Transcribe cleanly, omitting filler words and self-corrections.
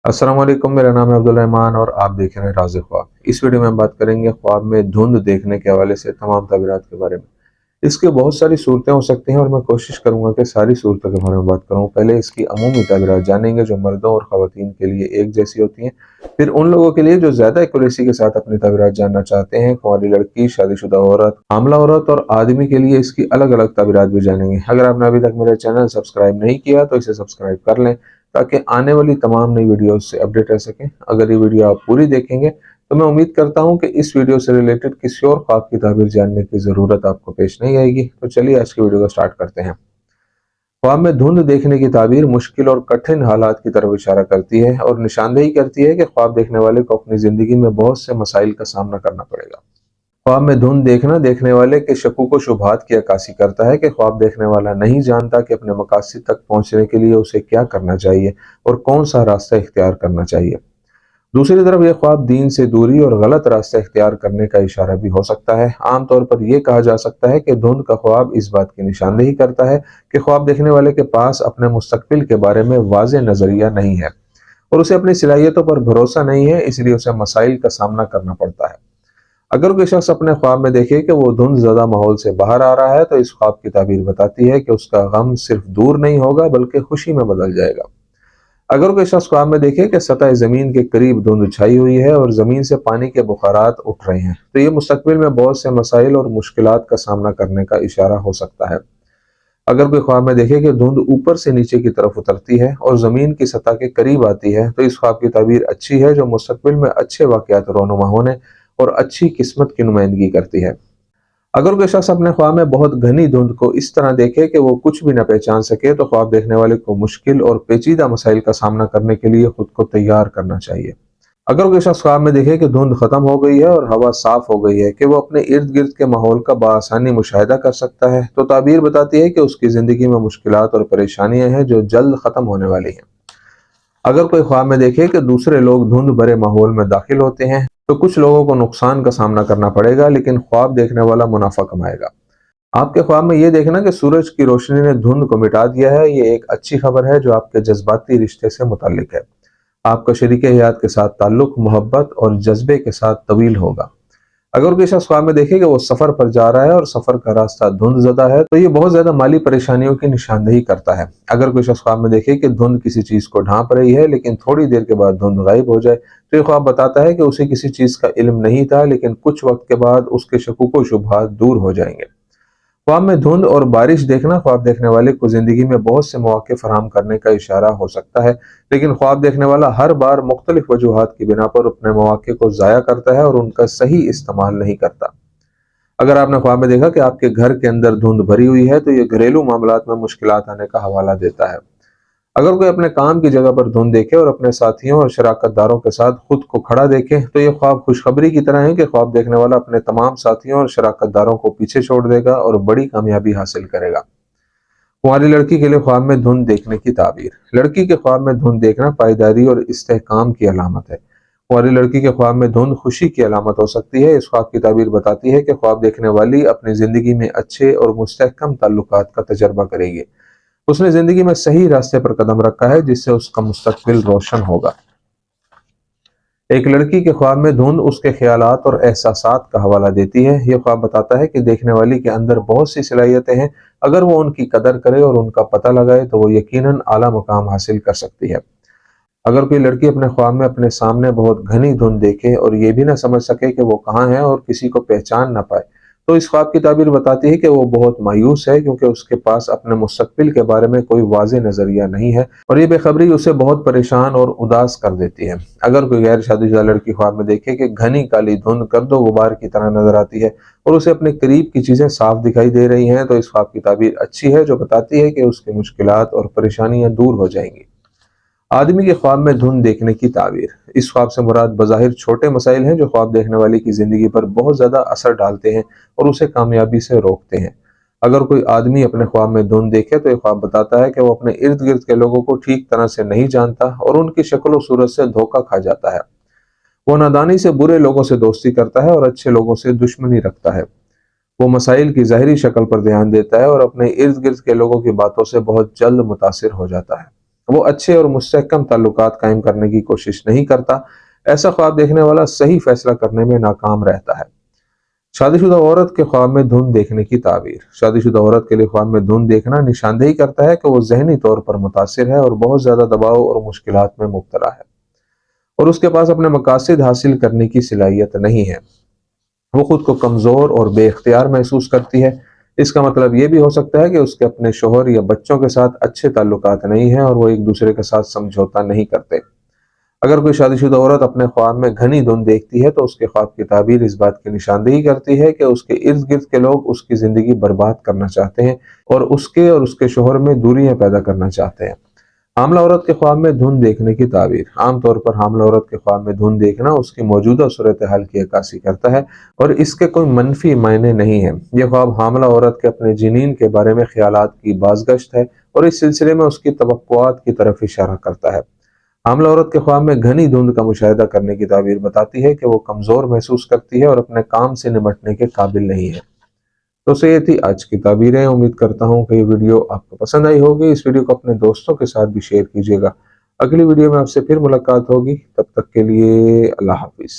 अस्सलाम वालेकुम, मेरा नाम है अब्दुल रहमान और आप देख रहे हैं राज़ ख्वाब। इस वीडियो में हम बात करेंगे ख्वाब में धुंध देखने के हवाले से तमाम ताबीरात के बारे में। इसकी बहुत सारी सूरतें हो सकती हैं और मैं कोशिश करूंगा कि सारी सूरतों के बारे में बात करूं। पहले इसकी अमूमी ताबीरात जानेंगे जो मर्दों और ख़वातीन के लिए एक जैसी होती हैं। फिर उन लोगों के लिए जो ज़्यादा एक्यूरेसी के साथ अपनी ताबीरात जानना चाहते हैं, कुंवारी लड़की, शादीशुदा औरत, हामला औरत और आदमी के लिए इसकी अलग अलग ताबीरात भी जानेंगे। अगर आपने अभी तक मेरा चैनल सब्सक्राइब नहीं किया तो इसे सब्सक्राइब कर लें ताकि आने वाली तमाम नई वीडियोस से अपडेट रह सकें। अगर ये वीडियो आप पूरी देखेंगे तो मैं उम्मीद करता हूं कि इस वीडियो से रिलेटेड किसी और ख्वाब की ताबीर जानने की ज़रूरत आपको पेश नहीं आएगी। तो चलिए आज की वीडियो को स्टार्ट करते हैं। ख्वाब में धुंध देखने की ताबीर मुश्किल और कठिन हालात की तरफ इशारा करती है और निशानदेही करती है कि ख्वाब देखने वाले को अपनी ज़िंदगी में बहुत से मसाइल का सामना करना पड़ेगा। ख्वाब में धुंध देखना देखने वाले के शकूक व शुबहात की अक्कासी करता है कि ख्वाब देखने वाला नहीं जानता कि अपने मकासद तक पहुंचने के लिए उसे क्या करना चाहिए और कौन सा रास्ता इख्तियार करना चाहिए। दूसरी तरफ यह ख्वाब दीन से दूरी और गलत रास्ता इख्तियार करने का इशारा भी हो सकता है। आमतौर पर यह कहा जा सकता है कि धुंध का ख्वाब इस बात की निशानदेही करता है कि ख्वाब देखने वाले के पास अपने मुस्तकबिल के बारे में वाज़ेह नज़रिया नहीं है और उसे अपनी सलाहियतों पर भरोसा नहीं है, इसलिए उसे मसाइल का सामना करना पड़ता है। अगर कोई शख्स अपने ख्वाब में देखे कि वो धुंध ज़दा माहौल से बाहर आ रहा है तो इस ख्वाब की ताबीर बताती है कि उसका गम सिर्फ दूर नहीं होगा बल्कि खुशी में बदल जाएगा। अगर कोई शख्स ख्वाब में देखे कि सतह ज़मीन के करीब धुंध छाई हुई है और ज़मीन से पानी के बुखारात उठ रहे हैं तो ये मुस्तकबिल में बहुत से मसाइल और मुश्किलात का सामना करने का इशारा हो सकता है। अगर कोई ख्वाब में देखे कि धुंध ऊपर से नीचे की तरफ उतरती है और ज़मीन की सतह के करीब आती है तो इस ख्वाब की ताबीर अच्छी है जो मुस्तकबिल में अच्छे वाक़यात रोनुमा होने और अच्छी किस्मत की नुमाइंदगी करती है। अगर कोई शख्स अपने ख्वाब में बहुत घनी धुंध को इस तरह देखे कि वो कुछ भी न पहचान सके तो ख्वाब देखने वाले को मुश्किल और पेचीदा मसाइल का सामना करने के लिए खुद को तैयार करना चाहिए। अगर कोई शख्स ख्वाब में देखे कि धुंध खत्म हो गई है और हवा साफ हो गई है कि वो अपने इर्द गिर्द के माहौल का बआसानी मुशाहिदा कर सकता है तो ताबीर बताती है कि उसकी ज़िंदगी में मुश्किलात और परेशानियां हैं जो जल्द ख़त्म होने वाली हैं। अगर कोई ख्वाब में देखे कि दूसरे लोग धुंध भरे माहौल में दाखिल होते हैं तो कुछ लोगों को नुकसान का सामना करना पड़ेगा लेकिन ख्वाब देखने वाला मुनाफा कमाएगा। आपके ख्वाब में ये देखना कि सूरज की रोशनी ने धुंध को मिटा दिया है, ये एक अच्छी खबर है जो आपके जज्बाती रिश्ते से मुताल्लिक है। आपका शरीके हयात के साथ ताल्लुक मोहब्बत और जज्बे के साथ तवील होगा। अगर कोई शख्स ख्वाब में देखे कि वो सफर पर जा रहा है और सफर का रास्ता धुंध ज़दा है तो ये बहुत ज्यादा माली परेशानियों की निशानदेही करता है। अगर कोई शख्स ख्वाब में देखे कि धुंध किसी चीज को ढांप रही है लेकिन थोड़ी देर के बाद धुंध गायब हो जाए तो ये ख्वाब बताता है कि उसे किसी चीज का इल्म नहीं था लेकिन कुछ वक्त के बाद उसके शकूक व शुबहात दूर हो जाएंगे। ख्वाब में धुंध और बारिश देखना ख्वाब देखने वाले को जिंदगी में बहुत से मौके फराहम करने का इशारा हो सकता है, लेकिन ख्वाब देखने वाला हर बार मुख्तलिफ वजूहात की बिना पर अपने मौके को ज़ाया करता है और उनका सही इस्तेमाल नहीं करता। अगर आपने ख्वाब में देखा कि आपके घर के अंदर धुंध भरी हुई है तो ये घरेलू मामलात में मुश्किलात आने का हवाला देता है। अगर कोई अपने काम की जगह पर धुंध देखे और अपने साथियों और शराकतदारों के साथ खुद को खड़ा देखे तो ये ख्वाब खुशखबरी की तरह है कि ख्वाब देखने वाला अपने तमाम साथियों और शराकतदारों को पीछे छोड़ देगा और बड़ी कामयाबी हासिल करेगा। कुंवारी लड़की के लिए ख्वाब में धुंध देखने की ताबीर। लड़की के ख्वाब में धुंध देखना पायदारी और इस्तेहकाम की अलामत है। कुंवारी लड़की के ख्वाब में धुंध खुशी की अलामत हो सकती है। इस ख्वाब की ताबीर बताती है कि ख्वाब देखने वाली अपनी जिंदगी में अच्छे और मुस्तहकम ताल्लुकात का तजर्बा करेगी। उसने जिंदगी में सही रास्ते पर कदम रखा है जिससे उसका मुस्तकबिल रोशन होगा। एक लड़की के ख्वाब में धुंध उसके ख्यालात और एहसासात का हवाला देती है। यह ख्वाब बताता है कि देखने वाली के अंदर बहुत सी सलाहियतें हैं, अगर वो उनकी कदर करे और उनका पता लगाए तो वो यकीनन आला मुकाम हासिल कर सकती है। अगर कोई लड़की अपने ख्वाब में अपने सामने बहुत घनी धुंध देखे और ये भी ना समझ सके कि वो कहाँ है और किसी को पहचान ना पाए तो इस ख्वाब की ताबीर बताती है कि वो बहुत मायूस है क्योंकि उसके पास अपने मुस्तकबिल के बारे में कोई वाज़ेह नज़रिया नहीं है और ये बेखबरी उसे बहुत परेशान और उदास कर देती है। अगर कोई गैर शादीशुदा लड़की ख्वाब में देखे कि घनी काली धुंध गर्दो गुबार की तरह नजर आती है और उसे अपने करीब की चीज़ें साफ दिखाई दे रही हैं तो इस ख्वाब की ताबीर अच्छी है जो बताती है कि उसकी मुश्किलात और परेशानियां दूर हो जाएंगी। आदमी के ख्वाब में धुंध देखने की ताबीर। इस ख्वाब से मुराद बज़ाहिर छोटे मसाइल हैं जो ख्वाब देखने वाले की ज़िंदगी पर बहुत ज़्यादा असर डालते हैं और उसे कामयाबी से रोकते हैं। अगर कोई आदमी अपने ख्वाब में धुंध देखे तो ये ख्वाब बताता है कि वो अपने इर्द गिर्द के लोगों को ठीक तरह से नहीं जानता और उनकी शक्ल और सूरत से धोखा खा जाता है। वो नादानी से बुरे लोगों से दोस्ती करता है और अच्छे लोगों से दुश्मनी रखता है। वो मसाइल की ज़ाहिरी शक्ल पर ध्यान देता है और अपने इर्द गिर्द के लोगों की बातों से बहुत जल्द मुतासिर हो जाता है। वो अच्छे और मुस्तहकम ताल्लुकात कायम करने की कोशिश नहीं करता। ऐसा ख्वाब देखने वाला सही फैसला करने में नाकाम रहता है। शादीशुदा औरत के ख्वाब में धुंध देखने की ताबीर। शादीशुदा औरत के लिए ख्वाब में धुंध देखना निशानदेही करता है कि वो ज़हनी तौर पर मुतासिर है और बहुत ज़्यादा दबाव और मुश्किलात में मुब्तला है, और उसके पास अपने मकासद हासिल करने की सलाहियत नहीं है। वो खुद को कमज़ोर और बेख्तियार महसूस करती है। इसका मतलब ये भी हो सकता है कि उसके अपने शोहर या बच्चों के साथ अच्छे ताल्लुकात नहीं हैं और वो एक दूसरे के साथ समझौता नहीं करते। अगर कोई शादीशुदा औरत अपने ख्वाब में घनी धुंध देखती है तो उसके ख्वाब की ताबीर इस बात की निशानदेही करती है कि उसके इर्द गिर्द के लोग उसकी ज़िंदगी बर्बाद करना चाहते हैं और उसके शोहर में दूरियां पैदा करना चाहते हैं। हामला औरत के ख्वाब में धुंध देखने की ताबीर। आमतौर पर हामला औरत के ख्वाब में धुंध देखना उसकी मौजूदा सूरत हाल की अक्कासी करता है और इसके कोई मनफी मायने नहीं है। यह ख्वाब हामला औरत के अपने जिनीन के बारे में ख्यालात की बाज़गश्त है और इस सिलसिले में उसकी तवक्कुआत की तरफ इशारा करता है। हामला औरत के ख्वाब में घनी धुंध का मुशाहिदा करने की ताबीर बताती है कि वो कमज़ोर महसूस करती है और अपने काम से निपटने के काबिल नहीं है। तो ये थी आज की ताबीरें। उम्मीद करता हूँ कि ये वीडियो आपको पसंद आई होगी। इस वीडियो को अपने दोस्तों के साथ भी शेयर कीजिएगा। अगली वीडियो में आपसे फिर मुलाकात होगी, तब तक के लिए अल्लाह हाफिज़।